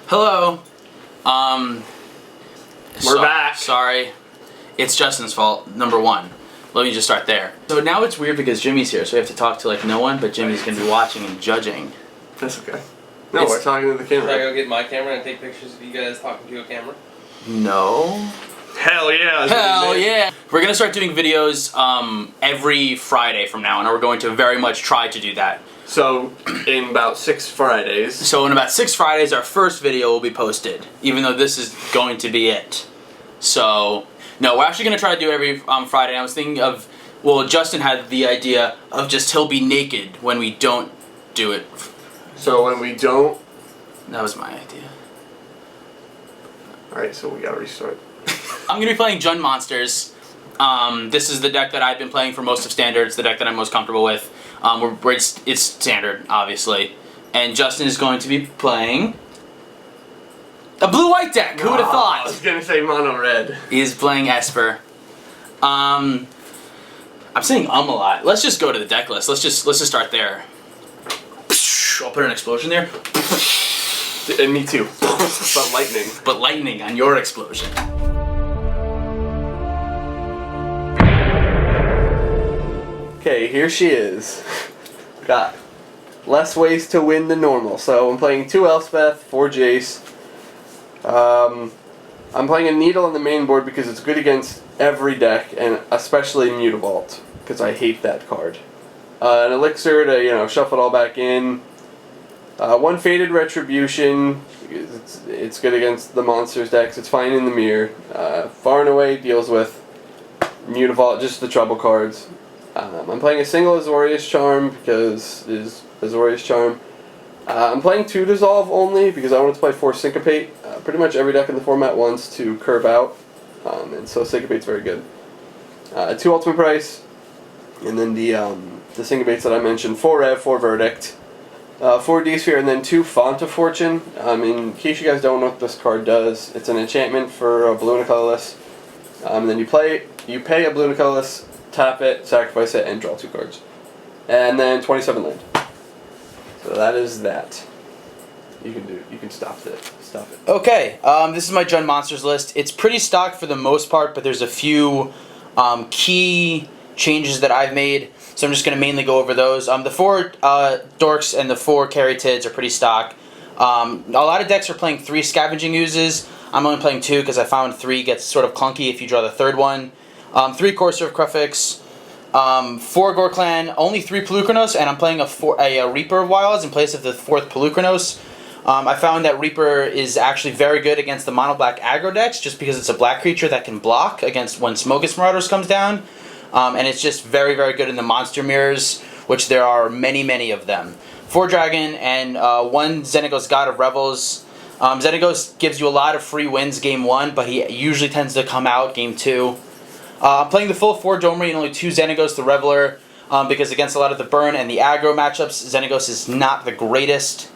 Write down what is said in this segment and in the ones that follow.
Hello. We're back. Sorry. It's Justin's fault, number one. Let me just start there. So now it's weird because Jimmy's here, so we have to talk to like no one, but Jimmy's gonna be watching and judging. That's okay. No, we're talking to the camera. Should I go get my camera and take pictures of you guys talking to a camera? No. Hell yeah. Hell yeah. We're gonna start doing videos every Friday from now on, and we're going to very much try to do that. So, in about 6 Fridays. So in about 6 Fridays, our first video will be posted, even though this is going to be it. So, no, we're actually going to try to do it every Friday. And I was thinking of, well, Justin had the idea of just he'll be naked when we don't do it. So when we don't... That was my idea. Alright, so we gotta restart. I'm going to be playing Jund Monsters. This is the deck that I've been playing for most of Standard. It's the deck that I'm most comfortable with. It's Standard, obviously. And Justin is going to be playing a blue-white deck. Who would have thought? I was gonna say mono-red. He's playing Esper. I'm saying a lot. Let's just go to the deck list. Let's just start there. I'll put an explosion there. And me too. But lightning. But lightning on your explosion. Okay, here she is. Got less ways to win than normal. So I'm playing 2 Elspeth, 4 Jace. I'm playing a Needle on the main board because it's good against every deck, and especially Mutavault, because I hate that card. An Elixir to, shuffle it all back in. 1 Faded Retribution, it's good against the Monsters decks, it's fine in the mirror. Far and Away deals with Mutavault, just the trouble cards. I'm playing a single Azorius Charm because it is Azorius Charm. I'm playing 2 Dissolve only because I wanted to play 4 Syncopate. Pretty much every deck in the format wants to curve out, and so Syncopate's very good. 2 Ultimate Price, and then the Syncopates that I mentioned, 4 Rev, 4 Verdict, 4 D-Sphere, and then 2 Font of Fortune. In case you guys don't know what this card does, it's an enchantment for a blue and a colorless. And then you pay a blue and a colorless, tap it, sacrifice it, and draw 2 cards. And then 27 land. So that is that. You can stop it. Okay, this is my Jund Monsters list. It's pretty stock for the most part, but there's a few key changes that I've made. So I'm just going to mainly go over those. The 4 Dorks and the 4 Caryatids are pretty stock. A lot of decks are playing 3 Scavenging Oozes. I'm only playing 2 because I found 3 gets sort of clunky if you draw the 3rd one. 3 Courser of Krufix, 4 Gorklan, only 3 Pelucranos, and I'm playing a Reaper of Wilds in place of the 4th Pelucranos. I found that Reaper is actually very good against the mono-black aggro decks just because it's a black creature that can block against when Smogus Marauders comes down. And it's just very, very good in the monster mirrors, which there are many, many of them. 4 Dragon and 1 Xenagos God of Revels. Xenagos gives you a lot of free wins game 1, but he usually tends to come out game 2. I'm playing the full 4 Domri and only 2 Xenagos the Reveler because against a lot of the burn and the aggro matchups, Xenagos is not the greatest.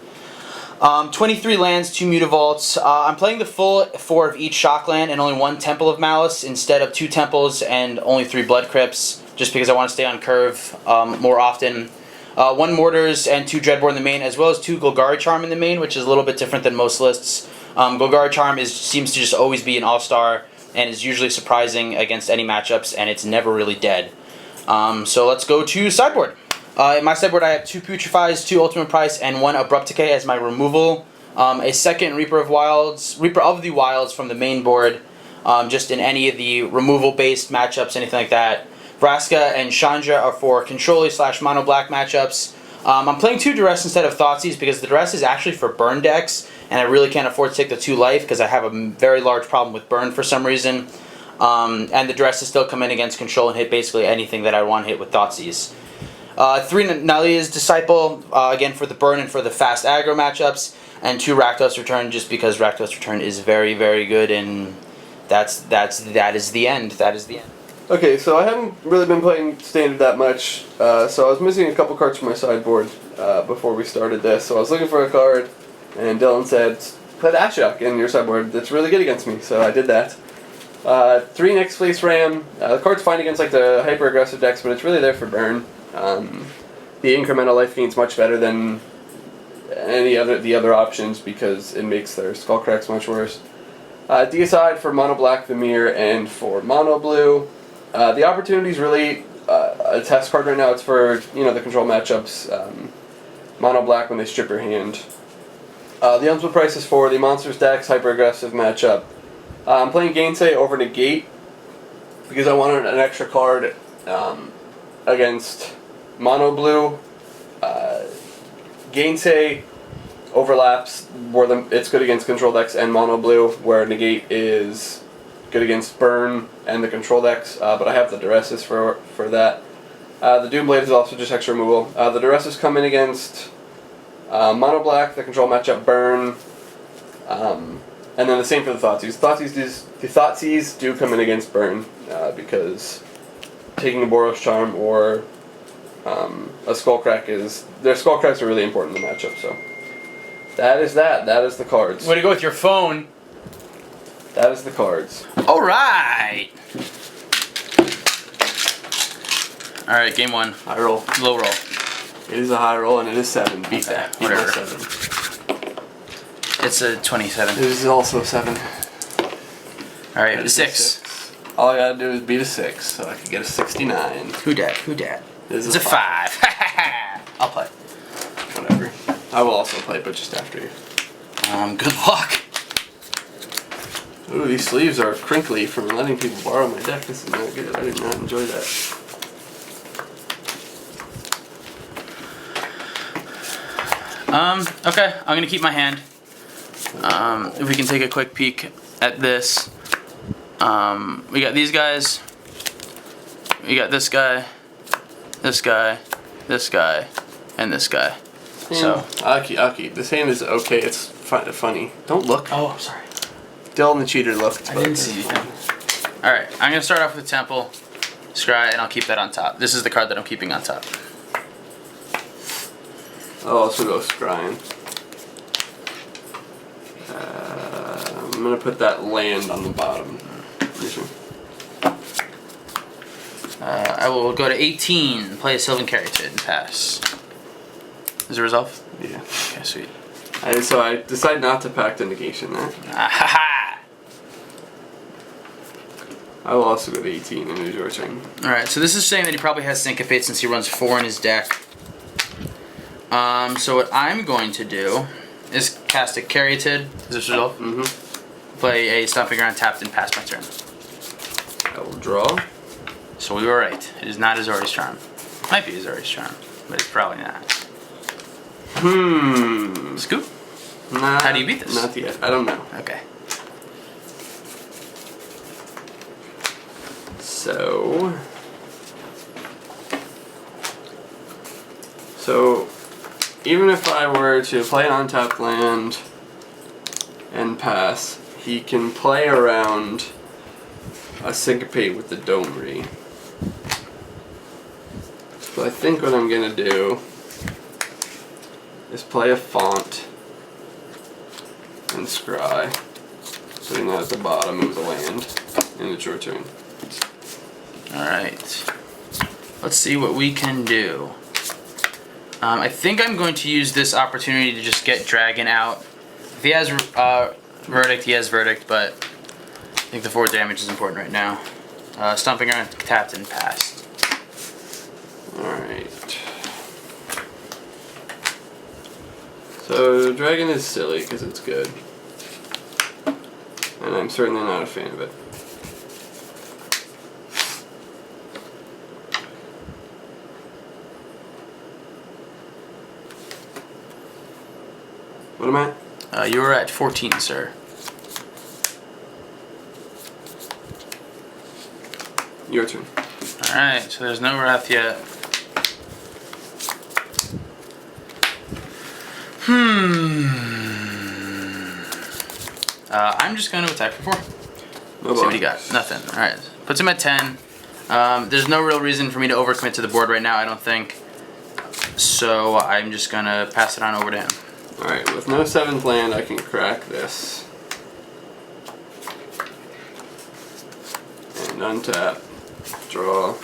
23 lands, 2 Mutavaults. I'm playing the full 4 of each Shockland and only 1 Temple of Malice instead of 2 Temples and only 3 Blood Crypts, just because I want to stay on curve more often. 1 Mortars and 2 Dreadboard in the main, as well as 2 Golgari Charm in the main, which is a little bit different than most lists. Golgari Charm seems to just always be an all-star and is usually surprising against any matchups, and it's never really dead. So let's go to Sideboard. In my sideboard, I have 2 Putrefies, 2 Ultimate Price, and 1 Abrupt Decay as my removal. A second Reaper of the Wilds from the main board, just in any of the removal-based matchups, anything like that. Vraska and Chandra are for control-/mono black matchups. I'm playing 2 Duress instead of Thoughtseize because the Duress is actually for burn decks, and I really can't afford to take the 2 life because I have a very large problem with burn for some reason. And the Duress is still come in against control and hit basically anything that I want to hit with Thoughtseize. 3 Nalia's Disciple, again for the burn and for the fast aggro matchups, and 2 Rakdos Return just because Rakdos Return is very, very good, and that is the end. That is the end. Okay, so I haven't really been playing Standard that much, so I was missing a couple cards from my sideboard before we started this, so I was looking for a card, and Dylan said, put Ashok in your sideboard, that's really good against me, so I did that. 3 Next Place Ram, the card's fine against like the hyper-aggressive decks, but it's really there for burn. The incremental life gain's much better than the other options because it makes their skull cracks much worse. Deicide for mono black, the mirror, and for mono blue. The opportunity is really a test card right now. It's for the control matchups. Mono black when they strip your hand. The unsplit price is for the monsters decks hyper aggressive matchup. I'm playing Gainsay over Negate because I wanted an extra card against mono blue. Gainsay overlaps where it's good against control decks and mono blue, where Negate is good against burn and the control decks, but I have the Duresses for that. The Doomblade is also just extra removal. The Duresses come in against mono black, the control matchup burn, and then the same for the Thoughtseize. The Thoughtseize do come in against burn because taking a Boros Charm or a Skullcrack their Skullcracks are really important in the matchup. So that is the cards. Way to go with your phone. That is the cards. All right. All right, game one. High roll. Low roll. It is a high roll and it is 7. Beat Okay, that. Beat whatever. 7. It's a 27. It is also 7. All right, That a is 6. All I gotta do is beat a 6, so I can get a 69. Who dat? This It's is a 5. I'll play. Whatever. I will also play, but just after you. Good luck. Ooh, these sleeves are crinkly from letting people borrow my deck. This is not good. I did not enjoy that. Okay, I'm gonna keep my hand. If we can take a quick peek at this. We got these guys. We got this guy, this guy, this guy, and this guy. So. Aki, this hand is okay. It's funny. Don't look. Oh, sorry. Dylan the cheater looked. I didn't see anything. Alright, I'm gonna start off with Temple, Scry, and I'll keep that on top. This is the card that I'm keeping on top. I'll also go scrying. I'm gonna put that land on the bottom. I will go to 18, play a Sylvan Caryatid, and pass. Is it resolve? Yeah. Okay, sweet. So I decided not to pack the negation there. Ha! I will also go to 18 and it is your turn. Alright, so this is saying that he probably has Syncopate since he runs 4 in his deck. So what I'm going to do is cast a Caryatid. Is this resolve? Mm-hmm. Play a Stomping Ground tapped and pass my turn. I will draw. So we were right. It is not Azorius Charm. Might be Azorius Charm, but it's probably not. Scoop? Nah, How do you beat this? Not yet. I don't know. Okay. So even if I were to play an untapped land and pass, he can play around a Syncopate with the Domery. So I think what I'm gonna do is play a Font and Scry, putting that at the bottom as a land, and it's your turn. Alright. Let's see what we can do. I think I'm going to use this opportunity to just get Dragon out. If he has Verdict, he has Verdict, but I think the 4 damage is important right now. Stomping Ground, tapped and passed. Alright. So, Dragon is silly because it's good. And I'm certainly not a fan of it. What am I? You were at 14, sir. Your turn. Alright, so there's no Wrath yet. I'm just going to attack for 4. No See what he got. Nothing. Alright. Puts him at 10. There's no real reason for me to overcommit to the board right now, I don't think. So I'm just going to pass it on over to him. Alright, with no 7th land, I can crack this. And untap. Draw.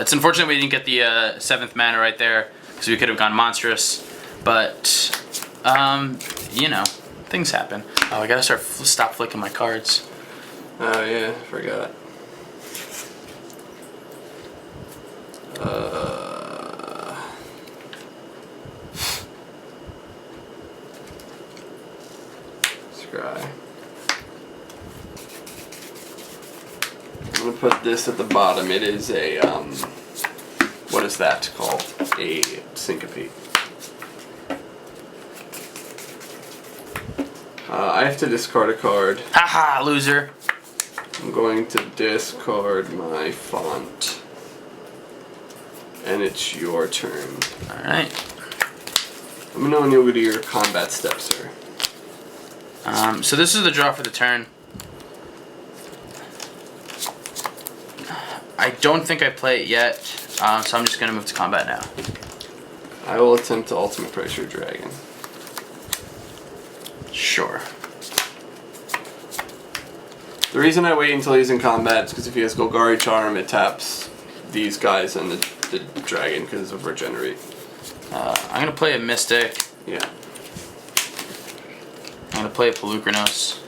It's unfortunate we didn't get the 7th mana right there. because we could have gone monstrous, but you know, things happen. Oh, I gotta stop flicking my cards. Oh yeah, forgot. Scry. I'm gonna put this at the bottom. It is a what is that called? A syncopate. I have to discard a card. Haha, loser. I'm going to discard my font. And it's your turn. Alright. Let me know when you'll do your combat steps, sir. So this is the draw for the turn. I don't think I play it yet, so I'm just going to move to combat now. I will attempt to ultimate pressure dragon. Sure. The reason I wait until he's in combat is because if he has Golgari Charm, it taps these guys and the dragon because of regenerate. I'm going to play a Mystic. Yeah. I'm going to play a Pelucranos.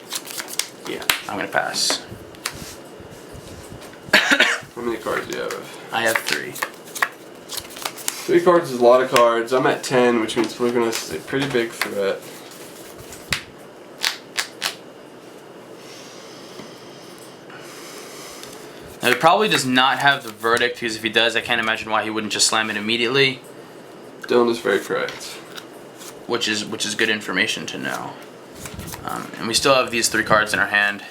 Yeah. I'm going to pass. How many cards do you have? I have 3. 3 cards is a lot of cards. I'm at 10, which means Pelucranos is a pretty big threat. Now, he probably does not have the Verdict, because if he does, I can't imagine why he wouldn't just slam it immediately. Dylan is very correct. Which is good information to know. And we still have these 3 cards in our hand.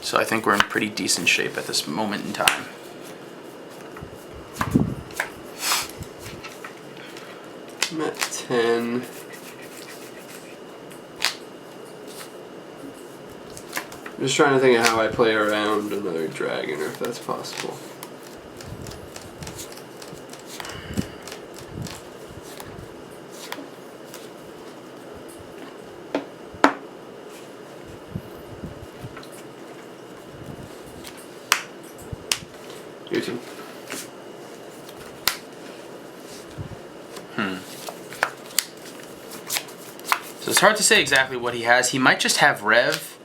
So I think we're in pretty decent shape at this moment in time. I'm at 10. I'm just trying to think of how I play around another dragon, or if that's possible. Your turn. So it's hard to say exactly what he has. He might just have Rev.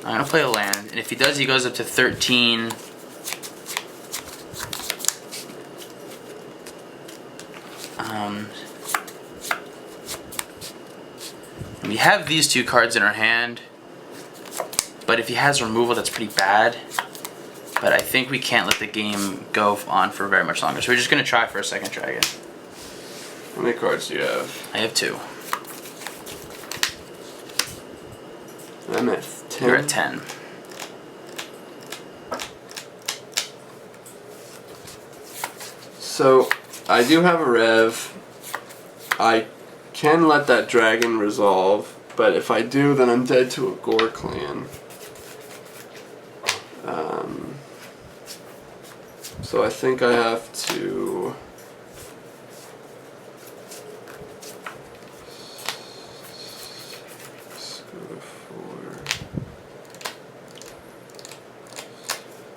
I'm going to play a land, and if he does, he goes up to 13. And we have these 2 cards in our hand, but if he has removal, that's pretty bad. But I think we can't let the game go on for very much longer, so we're just going to try for a second dragon. How many cards do you have? I have 2. I'm at 10. You're at 10. So, I do have a Rev. I can let that dragon resolve, but if I do, then I'm dead to a Gore clan. So I think I have to... Let's go to 4.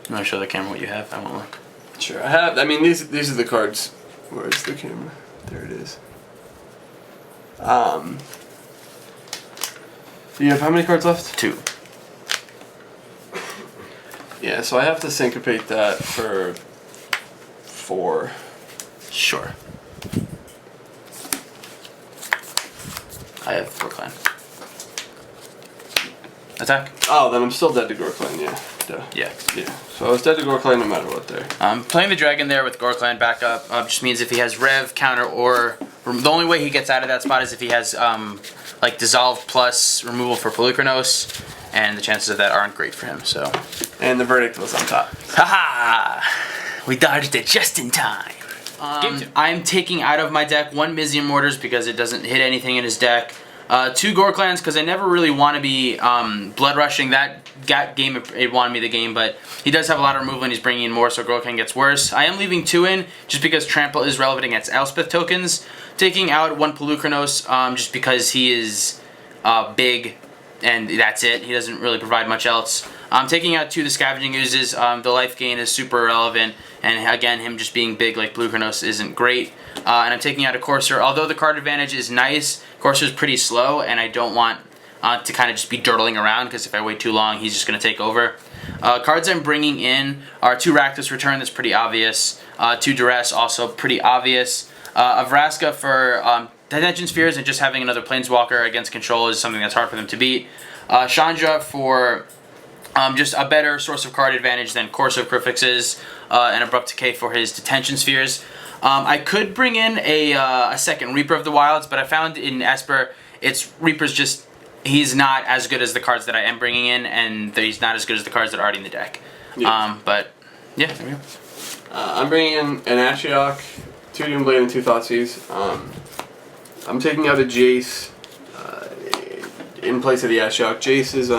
You want to show the camera what you have? I won't look. Sure, I have. I mean, these are the cards. Where's the camera? There it is. You have how many cards left? 2. Yeah, so I have to syncopate that for 4. Sure. I have Brookline. Attack. Oh, then I'm still dead to Gorkline, yeah. Duh. Yeah. Yeah. So I was dead to Gorkline no matter what there. Playing the dragon there with Gorkland backup just means if he has Rev, counter, or the only way he gets out of that spot is if he has like Dissolve plus removal for Pelucranos, and the chances of that aren't great for him. So. And the verdict was on top. Haha! We dodged it just in time. I'm taking out of my deck 1 Mizium Mortars because it doesn't hit anything in his deck. 2 Gorklans because I never really want to be blood rushing that game. It wanted me the game, but he does have a lot of removal and he's bringing in more, so Gorklan gets worse. I am leaving 2 in just because Trample is relevant against Elspeth tokens. Taking out 1 Pelucranos just because he is big and that's it. He doesn't really provide much else. Taking out 2 of the Scavenging Oozes, the life gain is super irrelevant, and again, him just being big like Blue Chronos isn't great. And I'm taking out a Courser. Although the card advantage is nice, Courser's pretty slow, and I don't want to kind of just be dirtling around, because if I wait too long, he's just going to take over. Cards I'm bringing in are 2 Rakdos Return, that's pretty obvious. 2 Duress, also pretty obvious. A Vraska for Detention Spheres, and just having another Planeswalker against control is something that's hard for them to beat. Chandra for just a better source of card advantage than Corso Crucifix and Abrupt Decay for his Detention Spheres. I could bring in a second Reaper of the Wilds, but I found in Esper, Reaper's just, he's not as good as the cards that I am bringing in, and he's not as good as the cards that are already in the deck. Yeah. But, yeah, there we go. I'm bringing in an Ashiok, 2 Doomblade, and 2 Thoughtseize. I'm taking out a Jace in place of the Ashiok. Jace is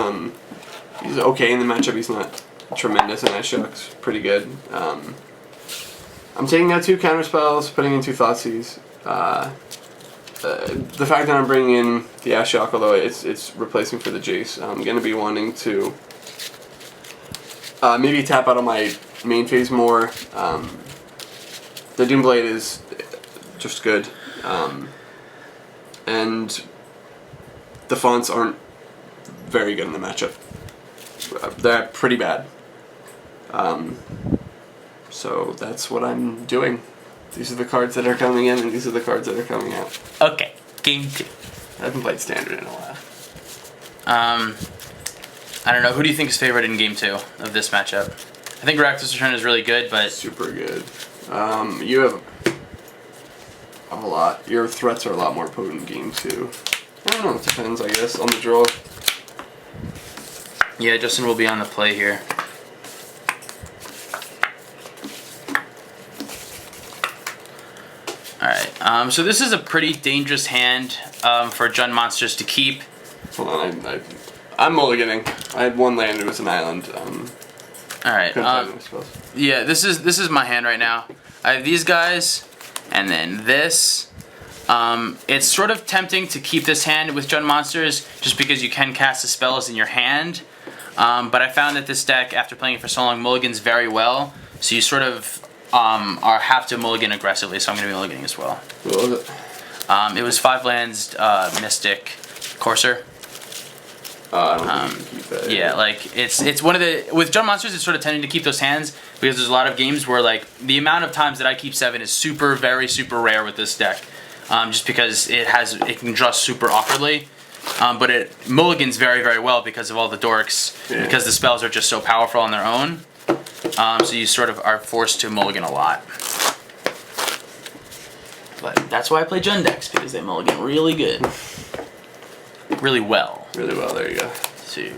he's okay in the matchup. He's not tremendous, and Ashiok's pretty good. I'm taking out 2 counterspells, putting in 2 Thoughtseize. The fact that I'm bringing in the Ashiok, although it's replacing for the Jace, I'm going to be wanting to maybe tap out on my main phase more. The Doomblade is just good. And the fonts aren't very good in the matchup. They're pretty bad. So that's what I'm doing. These are the cards that are coming in, and these are the cards that are coming out. Okay, game 2. I haven't played Standard in a while. I don't know, who do you think is favored in game 2 of this matchup? I think Rakdos Return is really good, but... Super good. You have a lot. Your threats are a lot more potent in game 2. I don't know, it depends, I guess, on the draw. Yeah, Justin will be on the play here. Alright, so this is a pretty dangerous hand for Jund Monsters to keep. Hold on, I'm mulliganing. I had 1 land, it was an island. Alright, yeah, this is my hand right now. I have these guys, and then this. It's sort of tempting to keep this hand with Jund Monsters, just because you can cast the spells in your hand. But I found that this deck, after playing it for so long, mulligans very well. So you sort of have to mulligan aggressively, so I'm going to be mulliganing as well. What was it? It was 5 lands, Mystic, Courser. I don't think you can keep that. Yeah, like, it's one of the... With Jund Monsters, it's sort of tending to keep those hands, because there's a lot of games where, like, the amount of times that I keep 7 is very super rare with this deck. Just because it can draw super awkwardly. But it mulligans very well because of all the dorks, because the spells are just so powerful on their own. So you sort of are forced to mulligan a lot. But that's why I play Jund decks, because they mulligan really good. Really well. Really well, there you go. 2,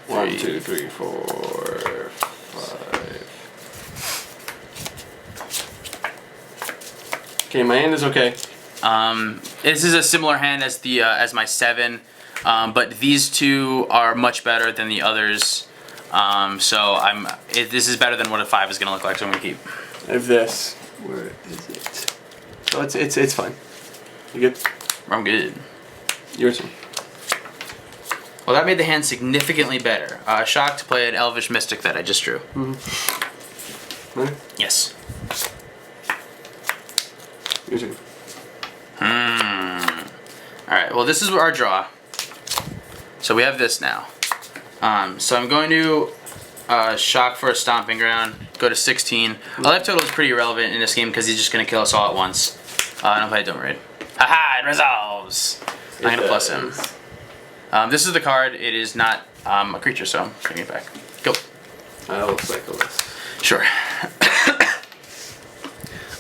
1, 2, 3, 4, 5. Okay, my hand is okay. This is a similar hand as the as my 7, but these 2 are much better than the others. So this is better than what a 5 is going to look like, so I'm going to keep. I have this. Where is it? Oh, it's fine. You good? I'm good. Your turn. Well, that made the hand significantly better. Shocked to play an Elvish Mystic that I just drew. Mm-hmm. Ready? Yes. Your turn. Alright, well this is our draw. So we have this now. So I'm going to shock for a Stomping Ground, go to 16. Our life total is pretty irrelevant in this game because he's just going to kill us all at once. I don't play Dome Raid. Haha, it resolves! I'm going to plus him. This is the card. It is not a creature, so I'm bringing it back. Go. I will cycle this. Sure.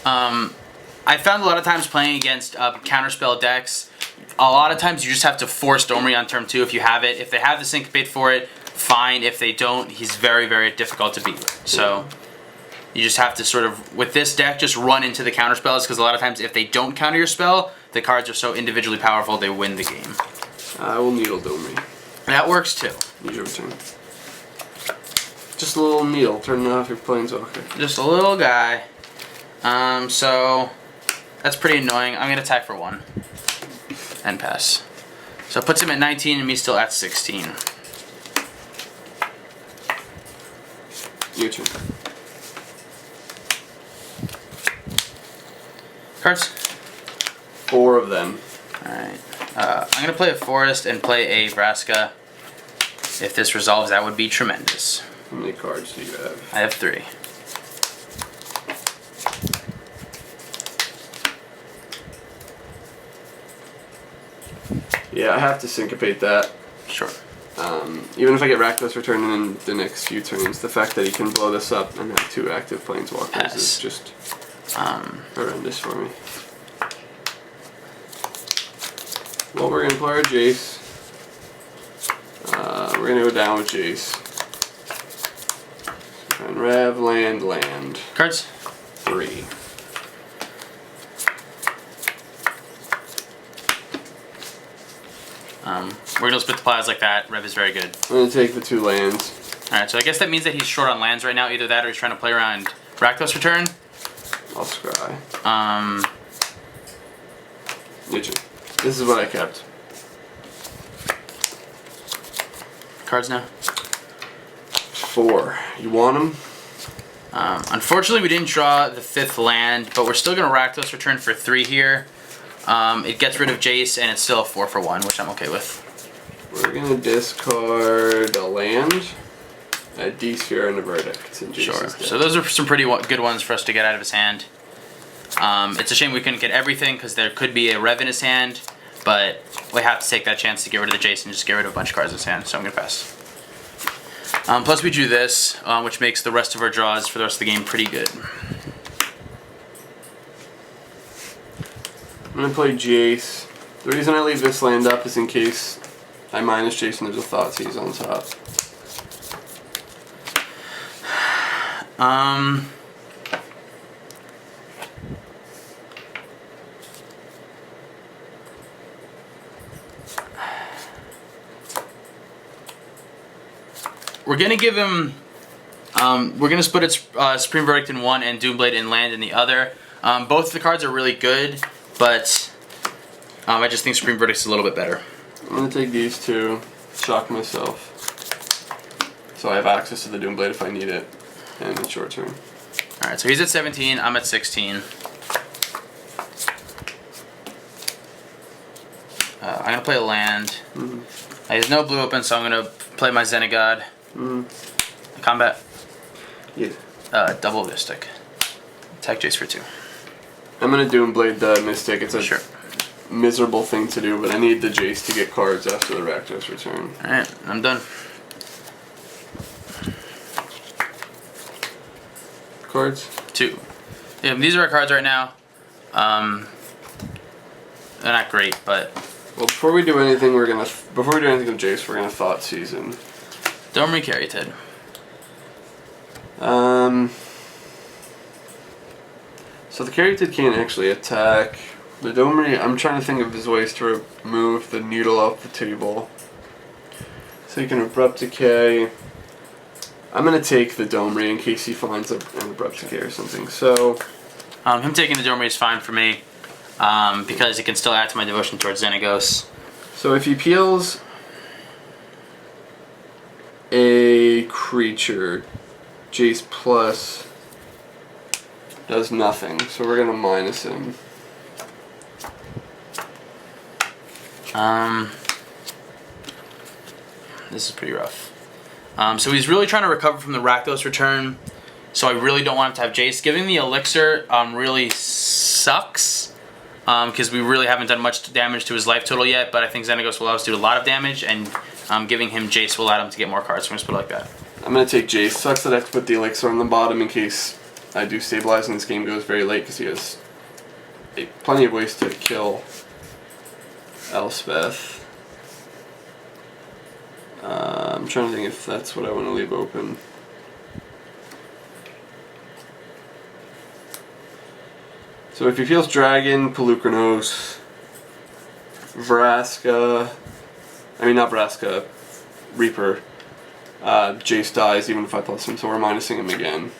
I found a lot of times playing against counterspell decks, a lot of times you just have to force Domri on turn 2 if you have it. If they have the Syncopate for it, fine. If they don't, he's very difficult to beat. So you just have to sort of, with this deck, just run into the counterspells, because a lot of times if they don't counter your spell, the cards are so individually powerful they win the game. I will Needle Domri. That works too. Use your turn. Just a little needle, turn off your Planeswalker. Just a little guy. So that's pretty annoying. I'm going to attack for 1. And pass. So it puts him at 19 and me still at 16. Your turn. Cards. 4 of them. Alright. I'm going to play a Forest and play a Vraska. If this resolves, that would be tremendous. How many cards do you have? I have 3. Yeah, I have to syncopate that. Sure. Even if I get Rakdos returning in the next few turns, the fact that he can blow this up and have 2 active planeswalkers is just horrendous for me. Well, we're gonna play our Jace. We're gonna go down with Jace. And Rev, land. Cards. 3. We're going to split the piles like that. Rev is very good. I'm gonna take the 2 lands. Alright, so I guess that means that he's short on lands right now. Either that or he's trying to play around Rakdos return. I'll scry. Niche. This is what I kept. Cards now. 4. You want them? Unfortunately, we didn't draw the 5th land, but we're still going to Rakdos return for 3 here. It gets rid of Jace, and it's still a 4 for 1, which I'm okay with. We're gonna discard a land, a D-sphere, and a verdict. In Sure. Jace's deck. So those are some pretty good ones for us to get out of his hand. It's a shame we couldn't get everything, because there could be a Rev in his hand, but we have to take that chance to get rid of the Jace and just get rid of a bunch of cards in his hand, so I'm going to pass. Plus we drew this, which makes the rest of our draws for the rest of the game pretty good. I'm gonna play Jace. The reason I leave this land up is in case I minus Jace and there's a Thoughtseize on top. We're gonna give him. We're gonna split its Supreme Verdict in one and Doomblade and Land in the other. Both of the cards are really good, but I just think Supreme Verdict's a little bit better. I'm gonna take these 2, shock myself, so I have access to the Doomblade if I need it, and it's short turn. All right, so he's at 17. I'm at 16. I'm gonna play a land. There's no blue open, so I'm gonna play my Xenagod. Combat. Yeah. Double Mystic. Attack Jace for 2. I'm gonna Doomblade the Mystic. It's a Sure. miserable thing to do, but I need the Jace to get cards after the Rakdos return. Alright, I'm done. Cards? 2. Yeah, these are our cards right now. They're not great, but Well, before we do anything, with Jace, we're gonna Thought Season. Domri Caryatid. So the Caryatid can't actually attack. The Domri, I'm trying to think of his ways to remove the needle off the table. So he can Abrupt Decay. I'm gonna take the Domri in case he finds an Abrupt Decay or something. So Him taking the Domri is fine for me, because it can still add to my devotion towards Xenagos. So if he peels a creature, Jace plus does nothing. So we're gonna minus him. This is pretty rough. So he's really trying to recover from the Rakdos return, so I really don't want him to have Jace. Giving the Elixir really sucks, because we really haven't done much damage to his life total yet, but I think Xenagos will allow us to do a lot of damage, and giving him Jace will allow him to get more cards, so I'm going to put it like that. I'm going to take Jace. Sucks that I have to put the Elixir on the bottom in case I do stabilize and this game goes very late, because he has plenty of ways to kill Elspeth. I'm trying to think if that's what I want to leave open. So if he feels Dragon, Pelucranos, Reaper, Jace dies even if I plus him, so we're minusing him again.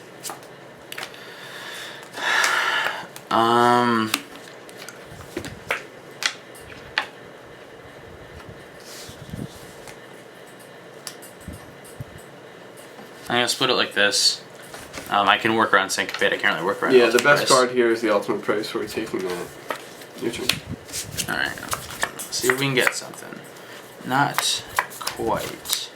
I'm going to split it like this. I can work around Syncopate. I can't really work around. Yeah, the Ultimate best Price. card here is the Ultimate Price. We're taking that. Your turn. All right. Let's see if we can get something. Not quite.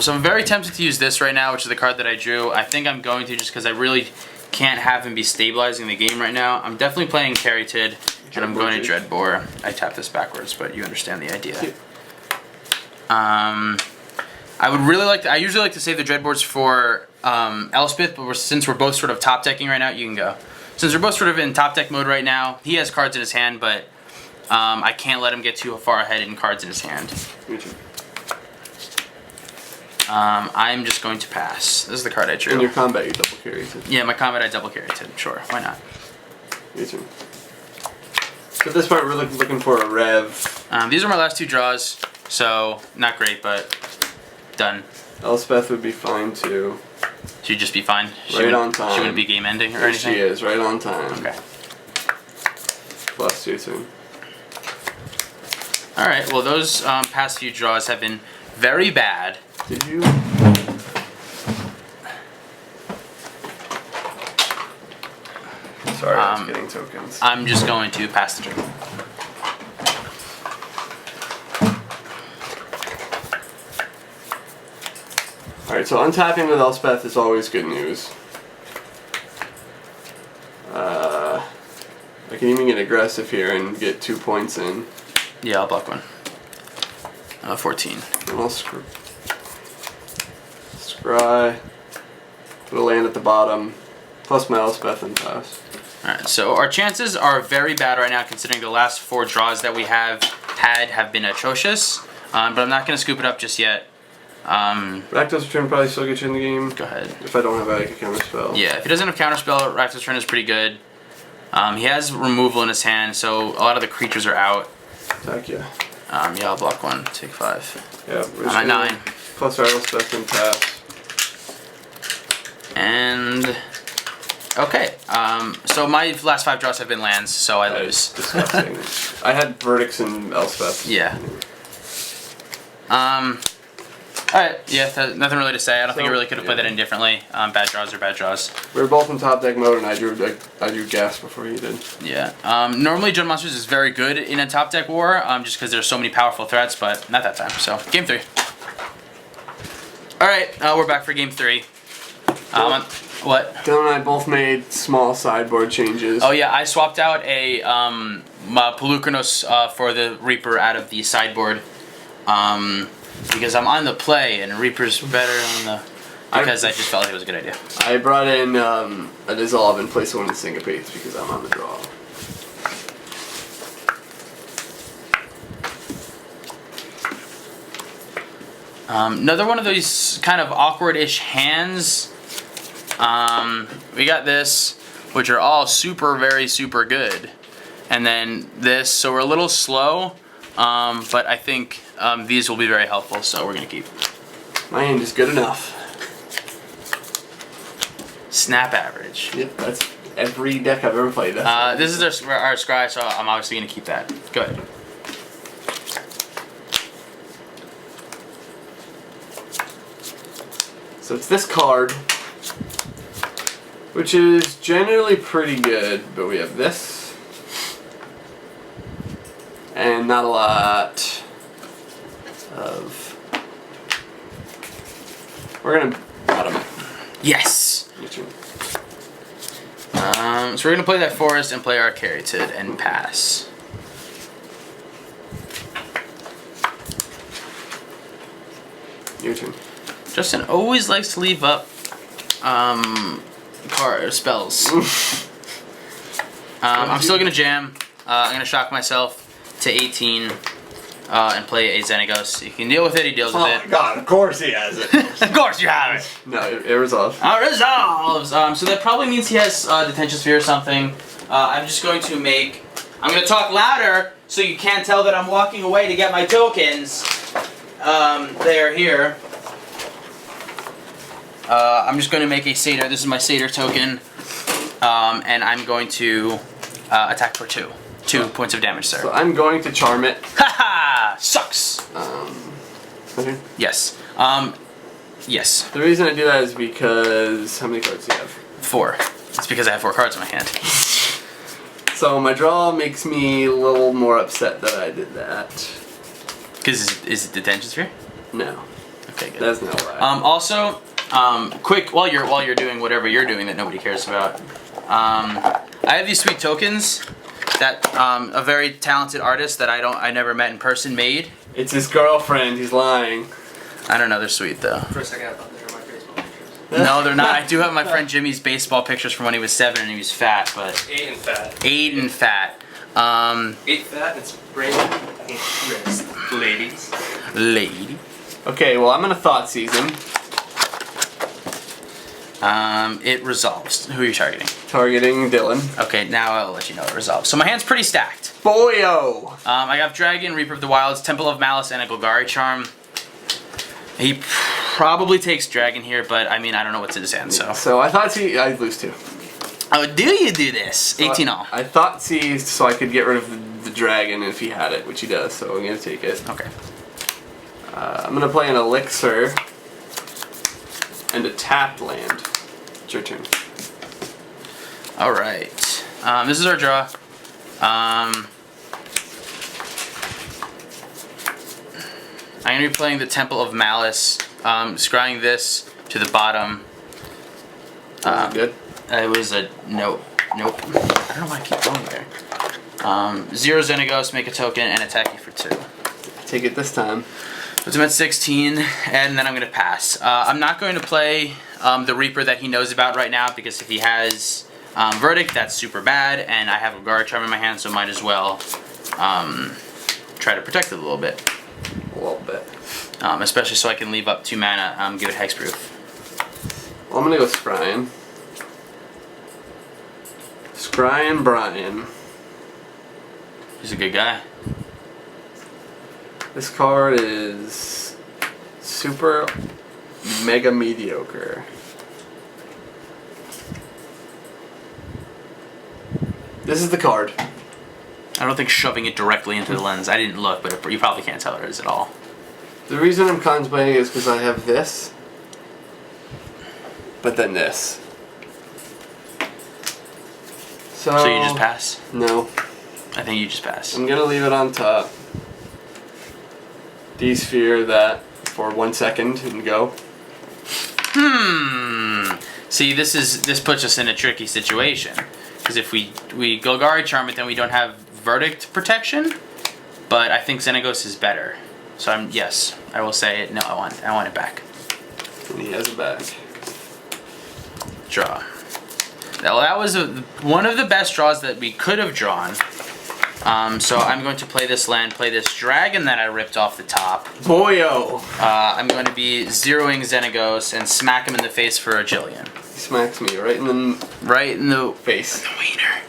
So I'm very tempted to use this right now, which is the card that I drew. I think I'm going to just because I really can't have him be stabilizing the game right now. I'm definitely playing Carrited, and I'm going to Dreadbore. I tapped this backwards, but you understand the idea. I would really like to, I usually like to save the Dreadboards for Elspeth, but since we're both sort of top decking right now, you can go. Since we're both sort of in top deck mode right now, he has cards in his hand, but I can't let him get too far ahead in cards in his hand. I'm just going to pass. This is the card I drew. In your combat, you double Carrited. Yeah, my combat I double Carrited. Sure, why not? Your turn. So at this point, we're looking for a Rev. These are my last 2 draws, so not great, but done. Elspeth would be fine too. She'd just be fine. Right on time. She wouldn't be game ending or There anything? she is, right on time. Okay. Plus your turn. Alright, well those past few draws have been very bad. Did you? Sorry, I was getting tokens. I'm just going to pass the turn. Alright, so untapping with Elspeth is always good news. I can even get aggressive here and get 2 points in. Yeah, I'll block one. 14. And I'll scry. Put a land at the bottom. Plus my Elspeth and pass. Alright, so our chances are very bad right now considering the last 4 draws that we have been atrocious. But I'm not going to scoop it up just yet. Rakdos Return probably still get you in the game. Go ahead. If I don't have like a counter spell. Yeah, if he doesn't have Counterspell, Rakdos Return is pretty good. He has removal in his hand, so a lot of the creatures are out. Attack, yeah. Yeah, I'll block 1, take 5. Yeah, I'm at 9. Plus our Elspeth and pass. And okay, so my last 5 draws have been lands, so I That lose. is disgusting. I had Verdicts and Elspeth. Yeah. Alright, yeah, nothing really to say. I don't think I really could have played that in differently. Bad draws are bad draws. We were both in top deck mode, and I drew gas before you did. Yeah. Normally, Jund Monsters is very good in a top deck war, just because there's so many powerful threats, but not that time. So, game 3. Alright, we're back for game 3. What? Dylan and I both made small sideboard changes. Oh yeah, I swapped out a Pelucranos for the Reaper out of the sideboard. Because I'm on the play and Reaper's better on the... Because I just felt like it was a good idea. I brought in a Dissolve and placed one in Syncopates because I'm on the draw. Another one of these kind of awkward-ish hands. We got this, which are all very super good. And then this, so we're a little slow, but I think these will be very helpful, so we're going to keep. My hand is good enough. Snap average. Yep, that's every deck I've ever played. This is our scry, so I'm obviously going to keep that. Go ahead. So it's this card, which is generally pretty good, but we have this, and not a lot of... We're gonna bottom it. Yes! So we're going to play that Forest and play our Carrited and pass. Your turn. Justin always likes to leave up spells. I'm still going to jam. I'm going to shock myself to 18 and play a Xenagos. You can deal with it, he deals with it. Oh my god, of course he has it. Of course you have it! No, it resolves. Resolves! So that probably means he has Detention Sphere or something. I'm just going to make... I'm going to talk louder so you can't tell that I'm walking away to get my tokens. They are here. I'm just going to make a Satyr. This is my Satyr token. And I'm going to attack for 2. 2 points of damage, sir. So I'm going to charm it. Haha! Sucks! Okay. Yes. Yes. The reason I do that is because... How many cards do you have? 4. It's because I have 4 cards in my hand. So my draw makes me a little more upset that I did that. Because is it detention sphere? No. Okay, good. That's not why. Also, quick while you're doing whatever you're doing that nobody cares about. I have these sweet tokens that a very talented artist that I never met in person made. It's his girlfriend. He's lying. I don't know. They're sweet though. For a second, I thought they were my baseball pictures. No, they're not. I do have my friend Jimmy's baseball pictures from when he was 7 and he was fat, but 8 and fat. 8 and fat. 8 fat and it's brain and wrist. Ladies. Lady. Okay, well I'm gonna thought season. It resolves. Who are you targeting? Targeting Dylan. Okay, now I'll let you know it resolves. So my hand's pretty stacked. Boyo! I got Dragon, Reaper of the Wilds, Temple of Malice, and a Golgari Charm. He probably takes Dragon here, but I mean, I don't know what's in his hand, so. So I thought I lose 2. Oh, do you do this? 18 all. I thought seized so I could get rid of the dragon if he had it, which he does, so I'm gonna take it. Okay. I'm gonna play an elixir and a tapped land. It's your turn. Alright. This is our draw. I'm going to be playing the Temple of Malice, scrying this to the bottom. Good. It was a nope. I don't know why I keep going there. 0 Xenagos, make a token, and attack you for 2. Take it this time. Puts him at 16, and then I'm going to pass. I'm not going to play the Reaper that he knows about right now, because if he has Verdict, that's super bad, and I have a Guard Charm in my hand, so might as well try to protect it a little bit. A little bit. Especially so I can leave up 2 mana, give it Hexproof. Well, I'm gonna go Scryan. Scryan Brian. He's a good guy. This card is super mega mediocre. This is the card. I don't think shoving it directly into the lens. I didn't look, but you probably can't tell what it is at all. The reason I'm contemplating is because I have this, but then this. So you just pass? No. I think you just pass. I'm gonna leave it on top. De-sphere that for 1 second and go. See, this puts us in a tricky situation. Because if we Golgari Charm it, then we don't have Verdict protection. But I think Xenagos is better. So yes, I will say it. No, I want it back. And he has it back. Draw. Now that was one of the best draws that we could have drawn. So I'm going to play this land, play this dragon that I ripped off the top. Boyo! I'm going to be zeroing Xenagos and smack him in the face for a Jillian. He smacks me right in the face. The wiener.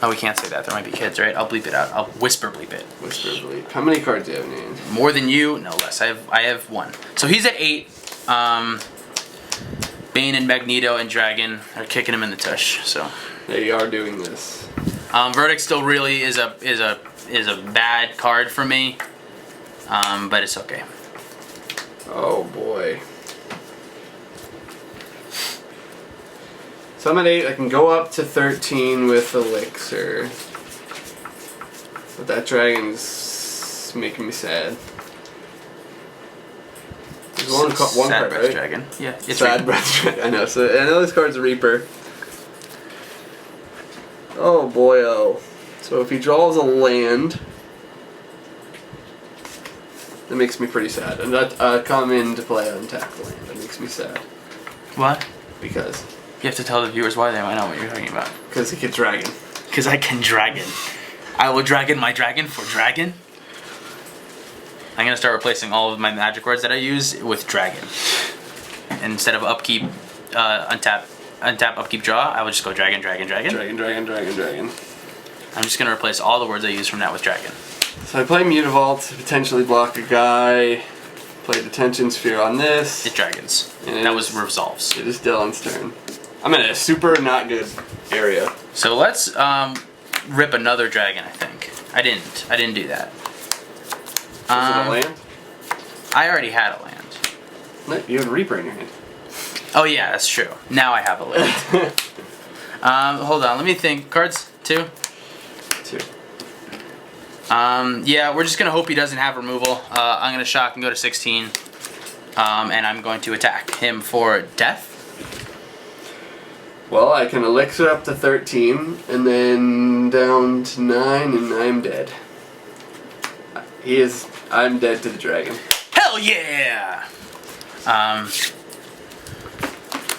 Oh, we can't say that. There might be kids, right? I'll bleep it out. I'll whisper bleep it. Whisper bleep. How many cards do you have in your hand? More than you? No, less. I have 1. So he's at 8. Bane and Magneto and Dragon are kicking him in the tush. So They are doing this. Verdict still really is a bad card for me, but it's okay. Oh boy. So I'm at 8. I can go up to 13 with elixir, but that dragon's making me sad. There's one Sad card, Breath right? Dragon. Yeah, it's Sad Reaper. Breath Dragon. I know. So I know this card's a Reaper. Oh boy, oh. So if he draws a land, that makes me pretty sad. And that come into play untapped land. That makes me sad. What? Because You have to tell the viewers why they might know what you're talking about. he can dragon. Because I can dragon. I will dragon my dragon for dragon. I'm gonna start replacing all of my magic words that I use with dragon. Instead of upkeep, untap, upkeep, draw, I would just go dragon, dragon, dragon. Dragon, dragon, dragon, dragon. I'm just gonna replace all the words I use from that with dragon. So I play Mutavault to potentially block a guy. Play Detention Sphere on this. It dragons. And That was resolves. It is Dylan's turn. I'm in a super not good area. So let's rip another dragon. I think I didn't do that. Is it a land? I already had a land. No, you have a Reaper in your hand. Oh yeah, that's true. Now I have a land. Hold on, let me think. Cards? 2? 2. Yeah, we're just gonna hope he doesn't have removal. I'm gonna shock and go to 16. And I'm going to attack him for death. Well, I can elixir up to 13, and then down to 9, and I'm dead. I'm dead to the dragon. Hell yeah!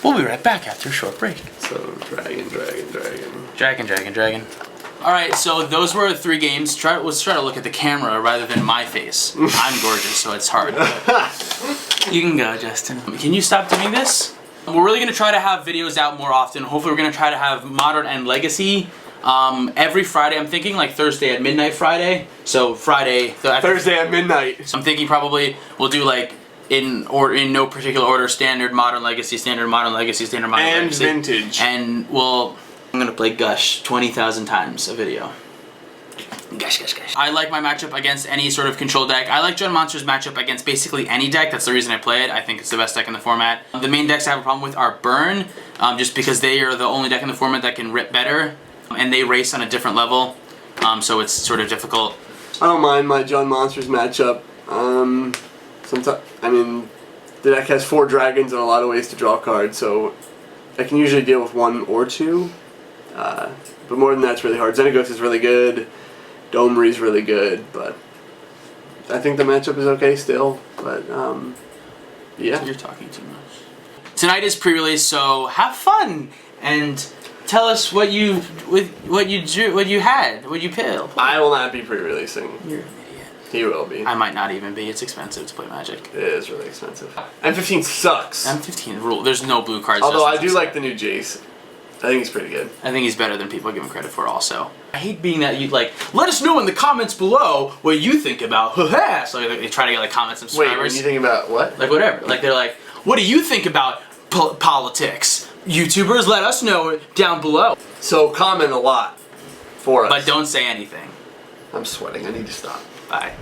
We'll be right back after a short break. So, dragon. Dragon. Alright, so those were 3 games. Let's try to look at the camera rather than my face. I'm gorgeous, so it's hard. You can go, Justin. Can you stop doing this? We're really going to try to have videos out more often. Hopefully we're going to try to have Modern and Legacy every Friday. I'm thinking like Thursday at midnight Friday. So Friday. Thursday at midnight. So I'm thinking probably we'll do like in no particular order, Standard, Modern, Legacy, Standard, Modern, Legacy, Standard, Modern, and Legacy. Vintage. And I'm going to play Gush 20,000 times a video. Gush. I like my matchup against any sort of control deck. I like John Monster's matchup against basically any deck. That's the reason I play it. I think it's the best deck in the format. The main decks I have a problem with are Burn, just because they are the only deck in the format that can rip better, and they race on a different level, so it's sort of difficult. I don't mind my John Monsters matchup. Sometimes, I mean, the deck has 4 dragons and a lot of ways to draw cards, so I can usually deal with 1 or 2. But more than that, it's really hard. Xenagos is really good. Domri's really good, but I think the matchup is okay still. But yeah. You're talking too much. Tonight is pre-release, so have fun and tell us what you pill. I will not be pre-releasing. You're an idiot. He will be. I might not even be. It's expensive to play Magic. It is really expensive. M15 sucks. M15 rule. There's no blue cards. Although I do like the new Jace. I think he's pretty good. I think he's better than people give him credit for also. I hate being that you let us know in the comments below what you think about so they try to get like comments and subscribers. Wait, when you think about what? Like whatever. Like they're like, what do you think about politics? YouTubers, let us know down below. So comment a lot for us. But don't say anything. I'm sweating. I need to stop. Bye.